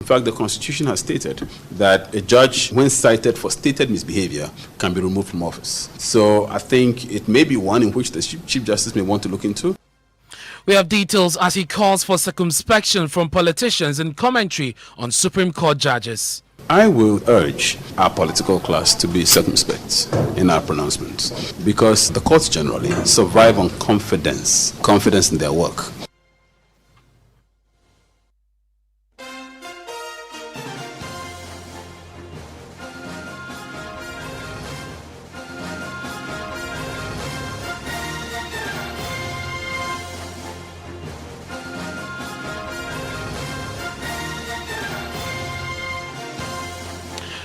In fact, the Constitution has stated that a judge, when cited for stated misbehavior, can be removed from office. So I think it may be one in which the Chief Justice may want to look into. We have details as he calls for circumspection from politicians in commentary on Supreme Court judges. I will urge our political class to be circumspect in our pronouncements, because the courts generally survive on confidence in their work.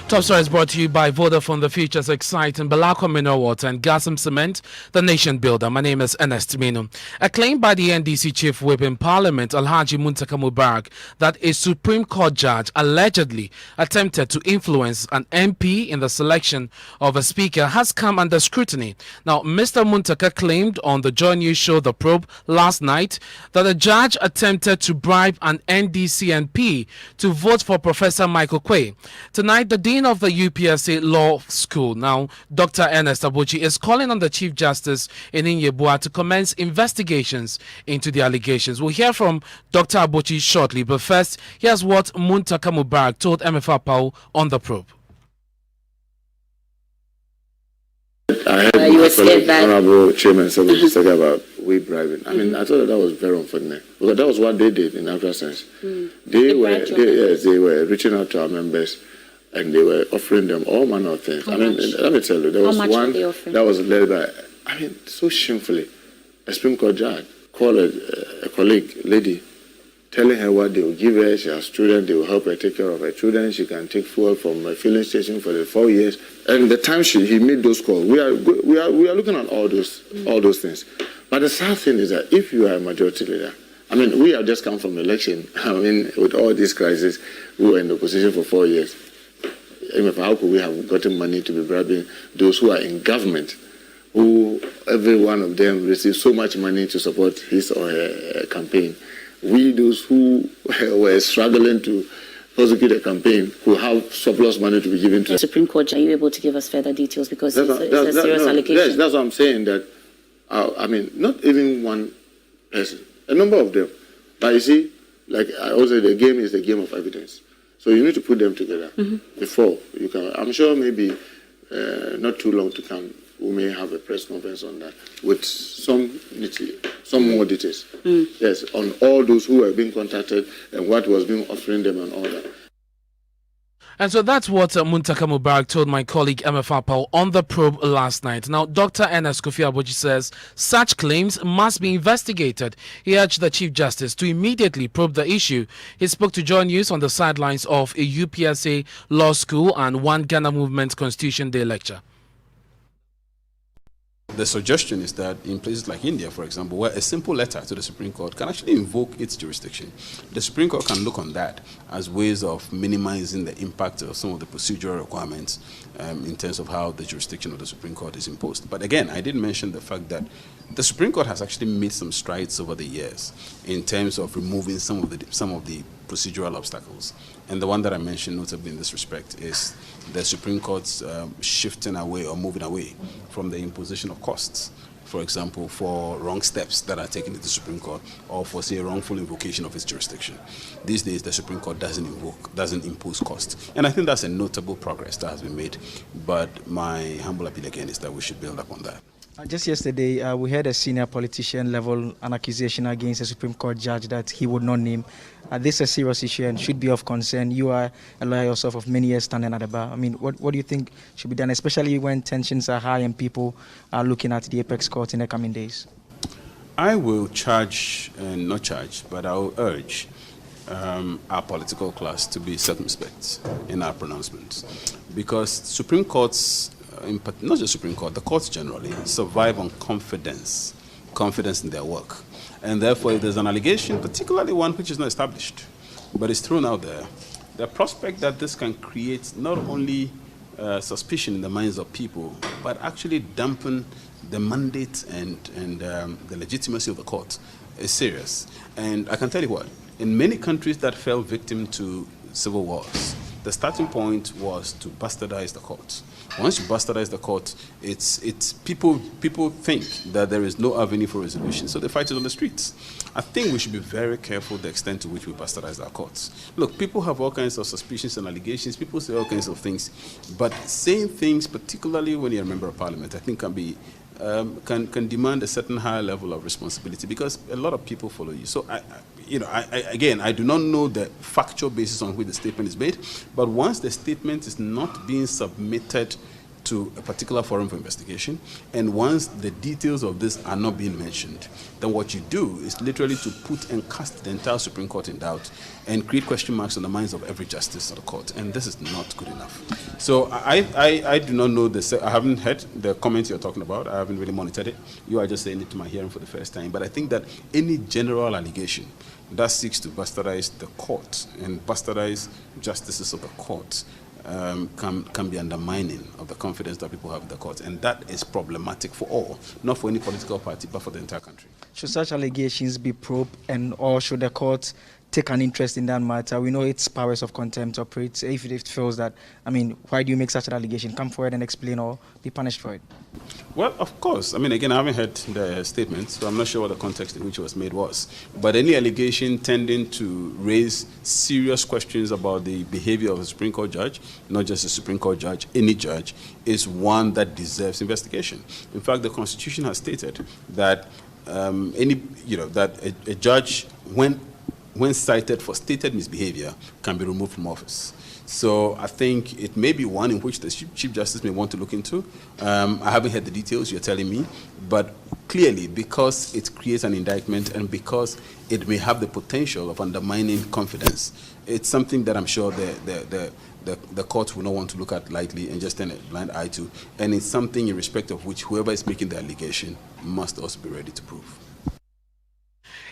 Top Story is brought to you by Vodafone. The future's exciting. Balako Mineral Water and Gasm Cement, the nation builder. My name is Ernest Manu. A claim by the NDC Chief Whip in Parliament, Alhaji Muntaka Mubarak, that a Supreme Court judge allegedly attempted to influence an MP in the selection of a speaker has come under scrutiny. Now, Mr. Muntaka claimed on the Joy News show The Probe last night that the judge attempted to bribe an NDC MP to vote for Professor Michael Quay. Tonight, the Dean of the UPSA Law School, now Dr. Ernest Abuchi, is calling on the Chief Justice in Inyebua to commence investigations into the allegations. We'll hear from Dr. Abuchi shortly, but first, here's what Muntaka Mubarak told MFR Pau on The Probe. I heard you were scared that Honorable Chairman talk about we bribing. I mean, I thought that was very unfortunate, because that was what they did in actual sense. They were reaching out to our members, and they were offering them all manner of things. How much? Let me tell you, there was one that was led by, so shamefully, a Supreme Court judge called a colleague, lady, telling her what they will give her. She has children, they will help her take care of her children. She can take fuel from a filling station for the 4 years. And the time he made those calls, we are looking at all those things. But the sad thing is that if you are a majority leader, we have just come from election. With all these crises, we were in the opposition for 4 years. How could we have gotten money to be bribing those who are in government, who every one of them receives so much money to support his or her campaign? We, those who were struggling to prosecute a campaign, who have surplus money to be given to the Supreme Court. Are you able to give us further details? Because it's a serious allegation. Yes, that's what I'm saying. That not even one person, a number of them. But you see, like I always say, the game is the game of evidence. So you need to put them together before you can. I'm sure maybe not too long to come, we may have a press conference on that with some more details. Yes, on all those who were being contacted and what was being offering them and all that. And so that's what Muntaka Mubarak told my colleague MFR Pau on The Probe last night. Now, Dr. Ernest Abuchi says such claims must be investigated. He urged the Chief Justice to immediately probe the issue. He spoke to Joy News on the sidelines of a UPSA Law School and One Ghana Movement Constitution Day lecture. The suggestion is that in places like India, for example, where a simple letter to the Supreme Court can actually invoke its jurisdiction, the Supreme Court can look on that as ways of minimizing the impact of some of the procedural requirements in terms of how the jurisdiction of the Supreme Court is imposed. But again, I did mention the fact that the Supreme Court has actually made some strides over the years in terms of removing some of the procedural obstacles. And the one that I mentioned notably in this respect is the Supreme Court's shifting away or moving away from the imposition of costs, for example, for wrong steps that are taken in the Supreme Court or for, say, wrongful invocation of its jurisdiction. These days, the Supreme Court doesn't impose costs. And I think that's a notable progress that has been made. But my humble appeal again is that we should build up on that. Just yesterday, we heard a senior politician level an accusation against a Supreme Court judge that he would not name. This is a serious issue and should be of concern. You are a lawyer yourself of many years standing at the bar. What do you think should be done, especially when tensions are high and people are looking at the apex court in the coming days? I will but I will urge our political class to be circumspect in our pronouncements, because Supreme Courts, not just Supreme Court, the courts generally survive on confidence in their work. And therefore, if there's an allegation, particularly one which is not established, but is thrown out there, the prospect that this can create not only suspicion in the minds of people, but actually dampen the mandate and the legitimacy of the court is serious. And I can tell you what, in many countries that fell victim to civil wars, the starting point was to bastardize the court. Once you bastardize the court, it's people think that there is no avenue for resolution, so they fight it on the streets. I think we should be very careful the extent to which we bastardize our courts. Look, people have all kinds of suspicions and allegations. People say all kinds of things, but saying things, particularly when you're a member of parliament, I think can be can demand a certain higher level of responsibility because a lot of people follow you. So, again, I do not know the factual basis on which the statement is made, but once the statement is not being submitted to a particular forum for investigation, and once the details of this are not being mentioned, then what you do is literally to put and cast the entire Supreme Court in doubt and create question marks on the minds of every justice of the court, and this is not good enough. So I do not know I haven't heard the comments you're talking about. I haven't really monitored it. You are just saying it to my hearing for the first time, but I think that any general allegation that seeks to bastardize the court and bastardize justices of the court can be undermining of the confidence that people have in the courts, and that is problematic for all, not for any political party, but for the entire country. Should such allegations be probed, or should the court take an interest in that matter? We know its powers of contempt operate. If it feels that, why do you make such an allegation? Come forward and explain or be punished for it. Well, of course. Again, I haven't heard the statement, so I'm not sure what the context in which it was made was. But any allegation tending to raise serious questions about the behavior of a Supreme Court judge, not just a Supreme Court judge, any judge, is one that deserves investigation. In fact, the Constitution has stated that that a judge, when cited for stated misbehavior, can be removed from office. So I think it may be one in which the Chief Justice may want to look into. I haven't heard the details you're telling me, but clearly because it creates an indictment and because it may have the potential of undermining confidence, it's something that I'm sure the court will not want to look at lightly and just turn a blind eye to. And it's something in respect of which whoever is making the allegation must also be ready to prove.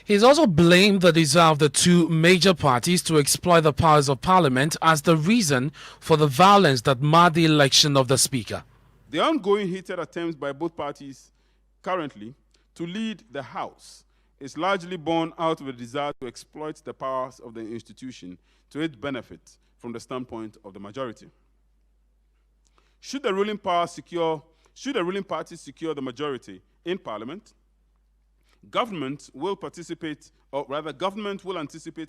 He's also blamed the desire of the two major parties to exploit the powers of parliament as the reason for the violence that marred the election of the speaker. The ongoing heated attempts by both parties currently to lead the House is largely born out of a desire to exploit the powers of the institution to its benefit from the standpoint of the majority. Should the ruling party secure the majority in parliament, government will anticipate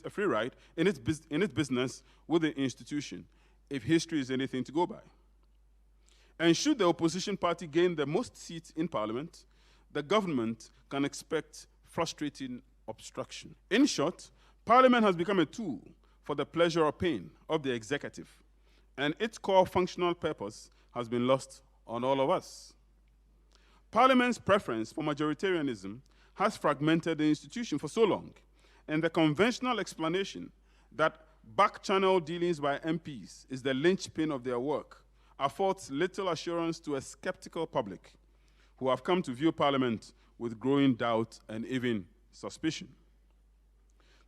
a free ride in its business with the institution, if history is anything to go by. And should the opposition party gain the most seats in parliament, the government can expect frustrating obstruction. In short, parliament has become a tool for the pleasure or pain of the executive, and its core functional purpose has been lost on all of us. Parliament's preference for majoritarianism has fragmented the institution for so long, and the conventional explanation that back-channel dealings by MPs is the linchpin of their work affords little assurance to a skeptical public who have come to view Parliament with growing doubt and even suspicion.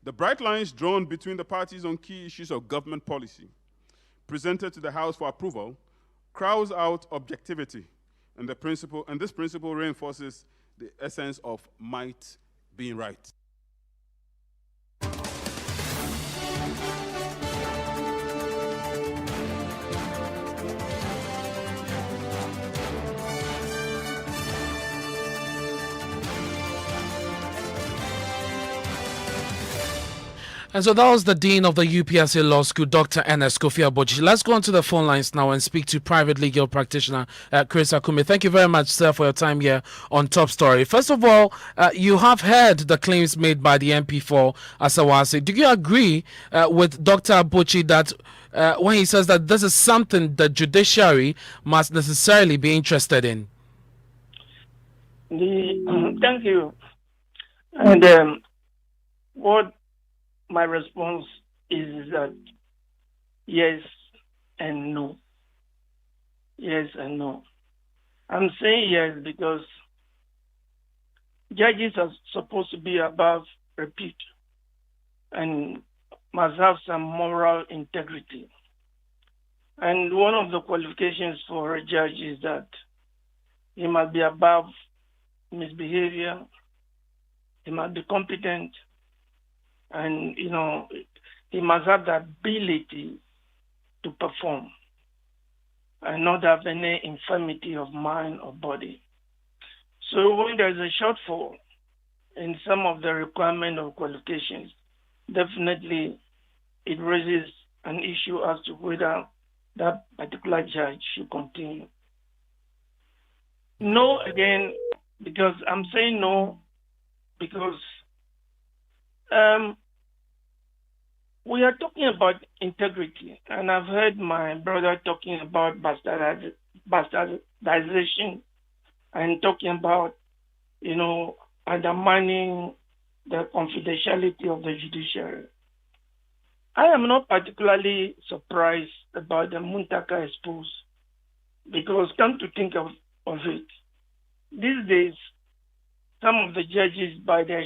The bright lines drawn between the parties on key issues of government policy presented to the House for approval crowds out objectivity, and this principle reinforces the essence of might being right. And so that was the Dean of the UPSA Law School, Dr. Ernest Manu. Let's go on to the phone lines now and speak to private legal practitioner Chris Akume. Thank you very much, sir, for your time here on Top Story. First of all, you have heard the claims made by the MP for Asawase. Do you agree with Dr. Manu that when he says that this is something the judiciary must necessarily be interested in? Thank you. And what my response is that yes and no. Yes and no. I'm saying yes because judges are supposed to be above repute and must have some moral integrity. And one of the qualifications for a judge is that he must be above misbehavior, he must be competent, and, he must have the ability to perform and not have any infirmity of mind or body. So when there's a shortfall in some of the requirement of qualifications, definitely it raises an issue as to whether that particular judge should continue. No, again, because I'm saying no, because we are talking about integrity, and I've heard my brother talking about bastardization and talking about, undermining the confidentiality of the judiciary. I am not particularly surprised about the Muntaka expose, because come to think of it, these days, some of the judges, by their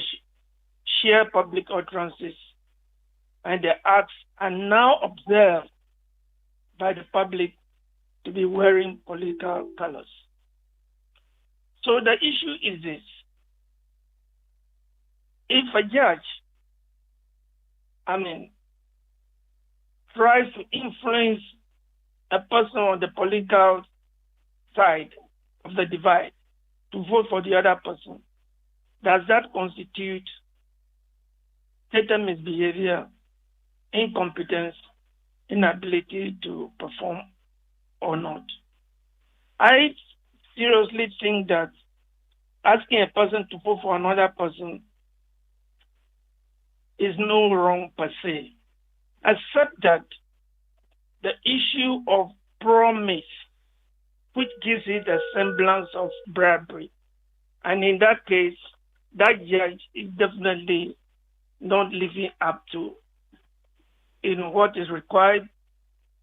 sheer public utterances and their acts, are now observed by the public to be wearing political colors. So the issue is this. If a judge, tries to influence a person on the political side of the divide to vote for the other person, does that constitute total misbehavior, incompetence, inability to perform or not? I seriously think that asking a person to vote for another person is no wrong per se, except that the issue of promise, which gives it a semblance of bribery. And in that case, that judge is definitely not living up to what is required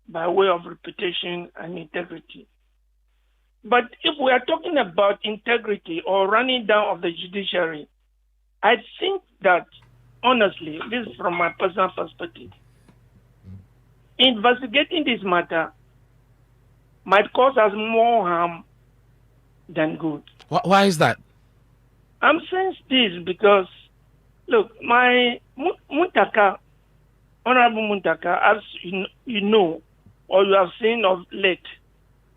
by way of reputation and integrity. But if we are talking about integrity or running down of the judiciary, I think that, honestly, this is from my personal perspective, investigating this matter might cause us more harm than good. Why is that? I'm saying this because, look, my Muntaka, Honorable Muntaka, as you know, or you have seen of late,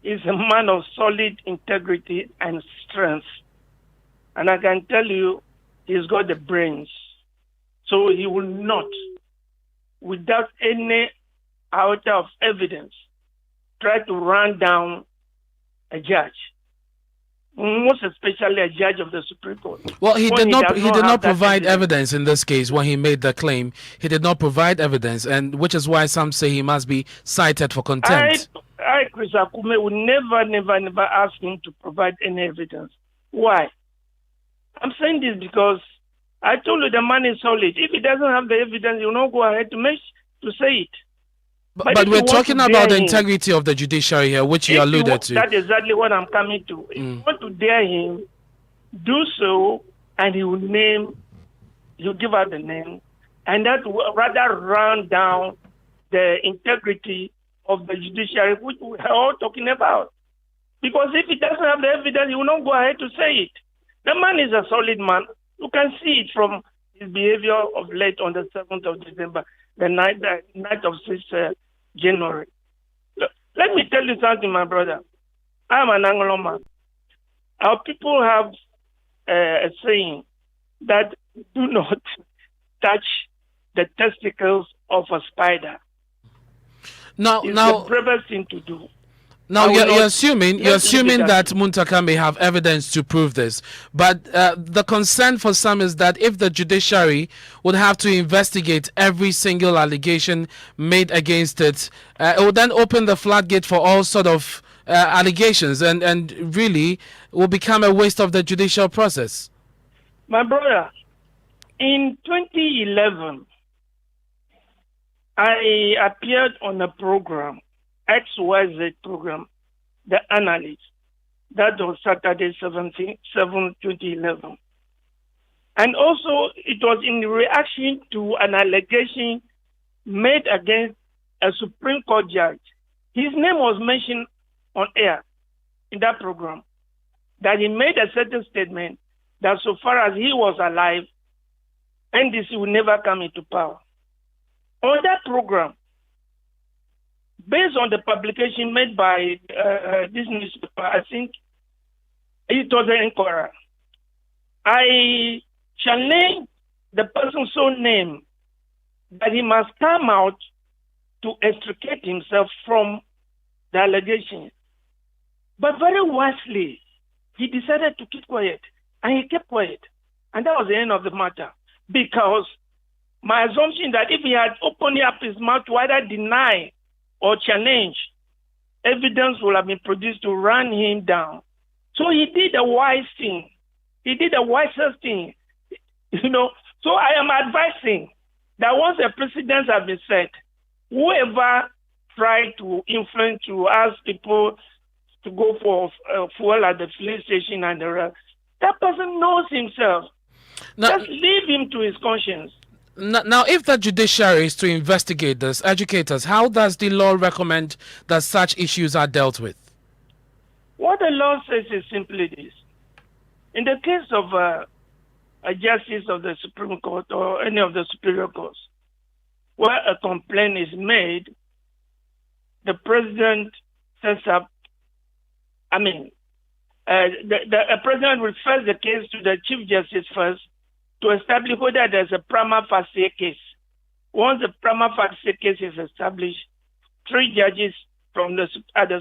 is a man of solid integrity and strength. And I can tell you, he's got the brains. So he will not, without any iota of evidence, try to run down a judge, most especially a judge of the Supreme Court. Well, he did not provide evidence in this case when he made the claim. He did not provide evidence, and which is why some say he must be cited for contempt. Chris Akume would never ask him to provide any evidence. Why? I'm saying this because I told you the man is solid. If he doesn't have the evidence, he will not go ahead to say it. But we're talking about the integrity of the judiciary here, which you alluded to. That's exactly what I'm coming to. If you want to dare him, do so, and he'll give out the name, and that will rather run down the integrity of the judiciary, which we are all talking about. Because if he doesn't have the evidence, he will not go ahead to say it. The man is a solid man. You can see it from his behavior of late on the 7th of December, the night of 6th January. Look, let me tell you something, my brother. I'm an Anglo man. Our people have a saying that do not touch the testicles of a spider. It's the bravest thing to do. Now you're assuming that Muntaka may have evidence to prove this, but the concern for some is that if the judiciary would have to investigate every single allegation made against it, it would then open the floodgate for all sort of allegations, and really will become a waste of the judicial process. My brother, in 2011, I appeared on a program, XYZ program, The Analyst. That was Saturday, 7/2011. And also, it was in reaction to an allegation made against a Supreme Court judge. His name was mentioned on air in that program, that he made a certain statement that so far as he was alive, NDC would never come into power. On that program, based on the publication made by this newspaper, I think it was an inquiry, I challenged the person so named that he must come out to extricate himself from the allegation. But very wisely, he decided to keep quiet, and he kept quiet. And that was the end of the matter. Because my assumption that if he had opened up his mouth to either deny or challenge, evidence would have been produced to run him down. So he did a wise thing. He did the wisest thing. So I am advising that once the precedents have been set, whoever tried to influence, to ask people to go for fuel at the filling station and the rest, that person knows himself. Now, just leave him to his conscience. Now, if the judiciary is to investigate this, educate us, how does the law recommend that such issues are dealt with? What the law says is simply this. In the case of a justice of the Supreme Court or any of the superior courts, where a complaint is made, the president sets up, the president refers the case to the Chief Justice first to establish whether there's a prima facie case. Once the prima facie case is established, 3 judges from the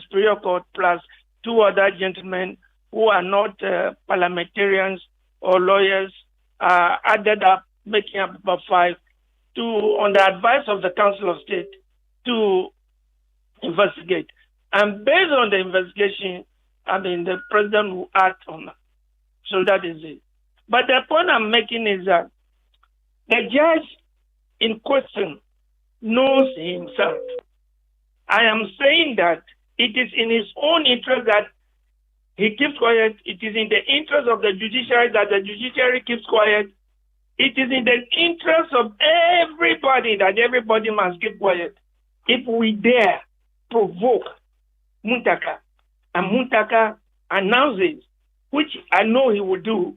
Superior Court plus 2 other gentlemen who are not parliamentarians or lawyers are added up, making up about 5, on the advice of the Council of State, to investigate. And based on the investigation, the president will act on that. So that is it. But the point I'm making is that the judge in question knows himself. I am saying that it is in his own interest that he keeps quiet. It is in the interest of the judiciary that the judiciary keeps quiet. It is in the interest of everybody that everybody must keep quiet. If we dare provoke Muntaka, and Muntaka announces, which I know he will do,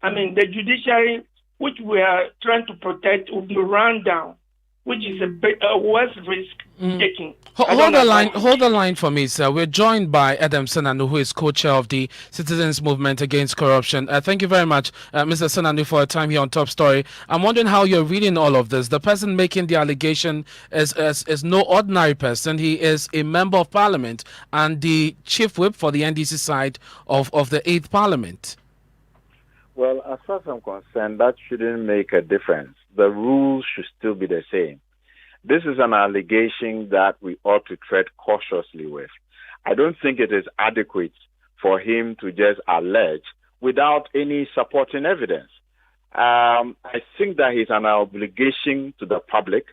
the judiciary, which we are trying to protect, will be run down, which is a worse risk taking. Hold the line for me, sir. We're joined by Ernest Manu, who is co-chair of the Citizens Movement Against Corruption. Thank you very much, Mr. Manu, for your time here on Top Story. I'm wondering how you're reading all of this. The person making the allegation is no ordinary person. He is a member of Parliament and the chief whip for the NDC side of the 8th Parliament. Well, as far as I'm concerned, that shouldn't make a difference. The rules should still be the same. This is an allegation that we ought to tread cautiously with. I don't think it is adequate for him to just allege without any supporting evidence. I think that he's an obligation to the public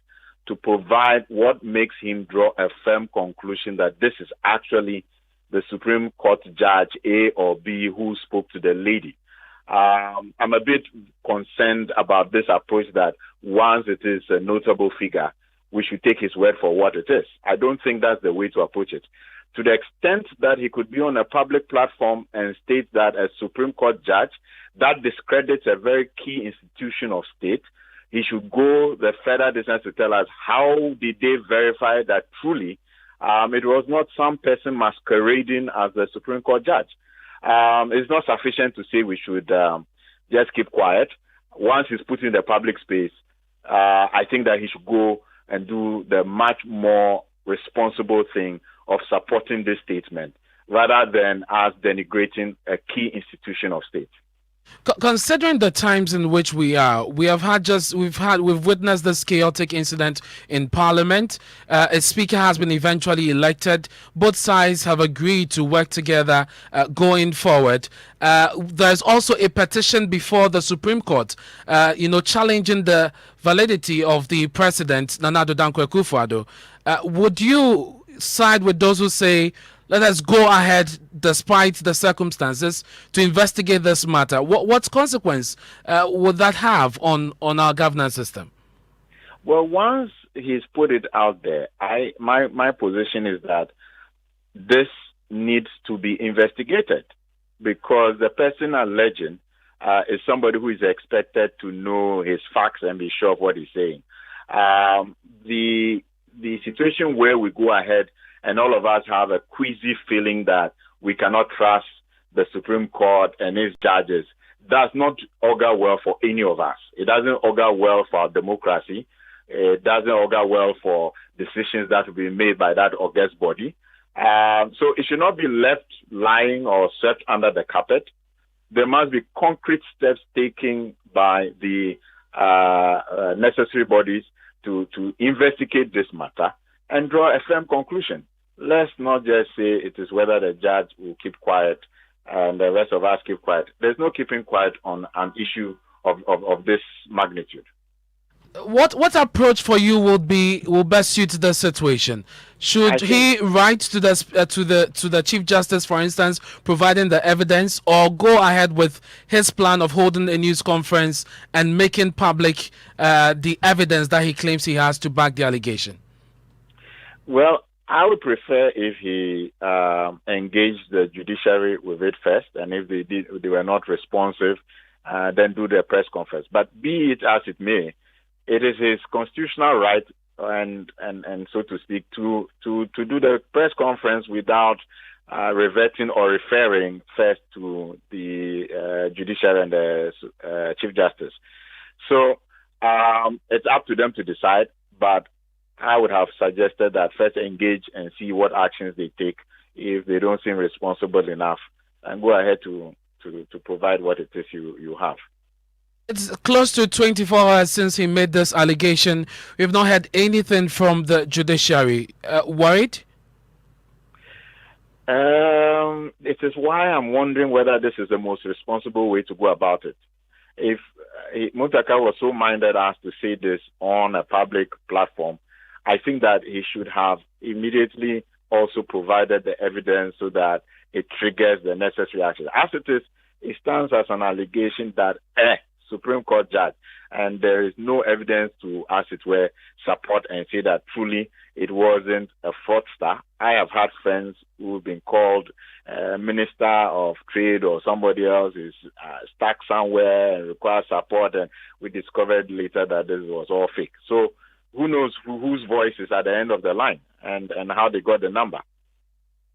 to provide what makes him draw a firm conclusion that this is actually the Supreme Court judge A or B who spoke to the lady. I'm a bit concerned about this approach that once it is a notable figure, we should take his word for what it is. I don't think that's the way to approach it. To the extent that he could be on a public platform and state that a Supreme Court judge, that discredits a very key institution of state, he should go the further distance to tell us how did they verify that truly it was not some person masquerading as the Supreme Court judge. It's not sufficient to say we should just keep quiet. Once he's put in the public space, I think that he should go and do the much more responsible thing of supporting this statement rather than us denigrating a key institution of state. Considering the times in which we are, we've witnessed this chaotic incident in Parliament. A speaker has been eventually elected. Both sides have agreed to work together going forward. There's also a petition before the Supreme Court, challenging the validity of the president, Nana Addo Dankwa Akufo-Addo. Would you side with those who say, let us go ahead, despite the circumstances, to investigate this matter? What consequence would that have on our governance system? Well, once he's put it out there, my position is that this needs to be investigated because the person alleging is somebody who is expected to know his facts and be sure of what he's saying. The situation where we go ahead and all of us have a queasy feeling that we cannot trust the Supreme Court and its judges does not augur well for any of us. It doesn't augur well for our democracy. It doesn't augur well for decisions that will be made by that august body. So it should not be left lying or swept under the carpet. There must be concrete steps taken by the necessary bodies to investigate this matter and draw a firm conclusion. Let's not just say it is whether the judge will keep quiet and the rest of us keep quiet. There's no keeping quiet on an issue of this magnitude. What approach for you will best suit the situation? Should he write to the Chief Justice, for instance, providing the evidence, or go ahead with his plan of holding a news conference and making public the evidence that he claims he has to back the allegation? Well, I would prefer if he engaged the judiciary with it first, and if they were not responsive, then do the press conference. But be it as it may, it is his constitutional right and so to speak to do the press conference without reverting or referring first to the judiciary and the Chief Justice. So it's up to them to decide, but I would have suggested that first engage and see what actions they take if they don't seem responsible enough, and go ahead to provide what it is you have. It's close to 24 hours since he made this allegation. We've not heard anything from the judiciary. Worried? It is why I'm wondering whether this is the most responsible way to go about it. If Muntaka was so minded as to say this on a public platform, I think that he should have immediately also provided the evidence so that it triggers the necessary action. As it is, it stands as an allegation that Supreme Court judge, and there is no evidence to, as it were, support and say that truly it wasn't a fraudster. I have had friends who've been called Minister of Trade or somebody else is stuck somewhere and requires support, and we discovered later that this was all fake. So who knows whose voice is at the end of the line and how they got the number.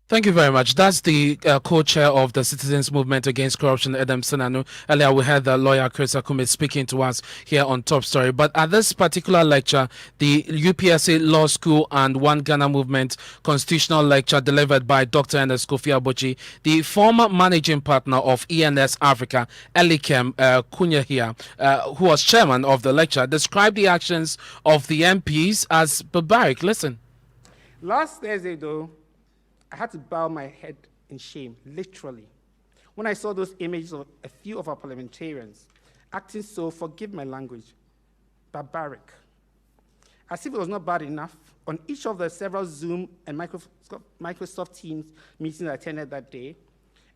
Thank you very much. That's the co-chair of the Citizens Movement Against Corruption, Ernest Manu. Earlier, we had the lawyer Chris Akume speaking to us here on Top Story. But at this particular lecture, the UPSA Law School and One Ghana Movement Constitutional Lecture delivered by Dr. Ernest Kofi Abochi, the former managing partner of ENS Africa, Elikem Kunyahia, who was chairman of the lecture, described the actions of the MPs as barbaric. Listen. Last Thursday, though, I had to bow my head in shame, literally, when I saw those images of a few of our parliamentarians acting so, forgive my language, barbaric. As if it was not bad enough, on each of the several Zoom and Microsoft Teams meetings I attended that day,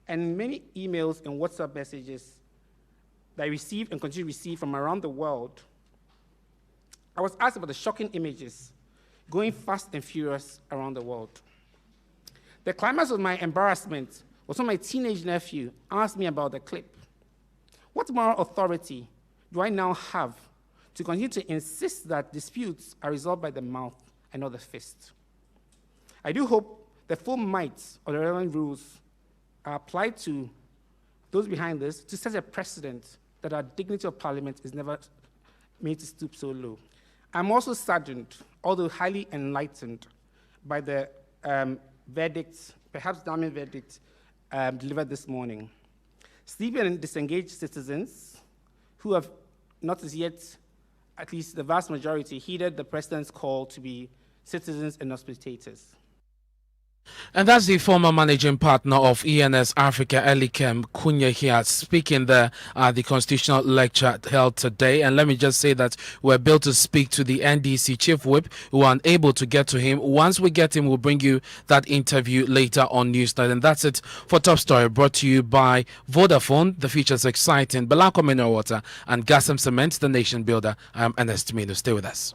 and many emails and WhatsApp messages that I received and continue to receive from around the world, I was asked about the shocking images going fast and furious around the world. The climax of my embarrassment was when my teenage nephew asked me about the clip. What moral authority do I now have to continue to insist that disputes are resolved by the mouth and not the fist? I do hope the full might of the relevant rules are applied to those behind this to set a precedent that our dignity of parliament is never made to stoop so low. I'm also saddened, although highly enlightened, by the verdict, perhaps damning verdict, delivered this morning. Sleepy and disengaged citizens who have not as yet, at least the vast majority, heeded the president's call to be citizens and not spectators. And that's the former managing partner of ENS Africa, Elikem Kunyahia, speaking there at the constitutional lecture held today. And let me just say that we're able to speak to the NDC chief whip. We were unable to get to him. Once we get him, we'll bring you that interview later on Newsnight. And that's it for Top Story, brought to you by Vodafone. The future's exciting. Belako Mineral Water and Gasam Cement, the nation builder. I'm Ernest Manu. Stay with us.